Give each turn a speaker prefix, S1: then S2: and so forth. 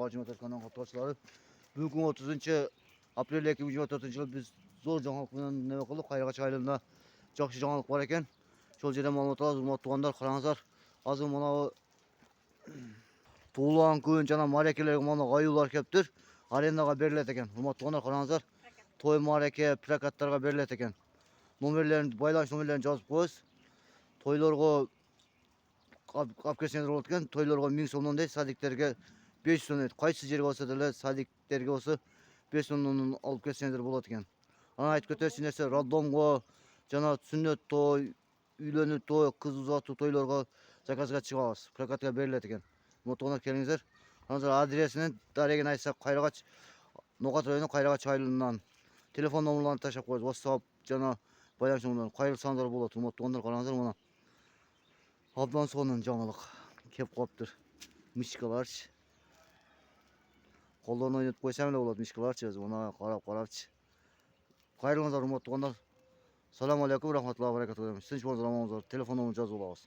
S1: Karşıma kanalının katılışçıları. Bugün 30 aprel 2024 yılı biz zor жаңалық менен не кылдык. Кайрагач айылында жакшы жаңалық бар экен. Шол жерден маалымат алабыз. Урматтуу туугандар, караңыздар. Азыр мына туулган күн жана мааракелерге мына аюулар кептир. Арендага берилет экен. Урматтуу туугандар, караңыздар. Той маараке прокаттарга берилет экен. Номерлерин, байланыш номерлерин жазып коебуз. Тойлорго алып келсеңиздер болот экен. Тойлорго 1000 сомдон дейт, садиктерге 500 сом дейт. Кайсы жерге болсо деле садиктерге болсо 5 сомдон алып келсеңиздер болот экен. Анан айтып кетебиз, нерсе роддомго жана сүннөт той, үйлөнүү той, кыз узатуу тойлорго заказга чыгабыз. Прокатка берилет экен. Мотоңдар келиңиздер. Анан адресинин дарегин айтсак, Кайрагач Ноокат району Кайрагач айылынан телефон номерларын таштап коебуз. WhatsApp жана байланыш номерларын кайрылсаңыздар болот. Мотоңдар, караңыздар мына. Абдан сонун жаңылык кеп калыптыр. Мишкаларчы. Колдон ойнотуп койсоң эле болот мишкаларчы, өзү мына карапчы. Кайрылыңыздар, урматтуу туугандар. Салам алейкум, рахматуллахи ва баракатух. Сиз болсоңуздар, телефон номерин жазып алабыз.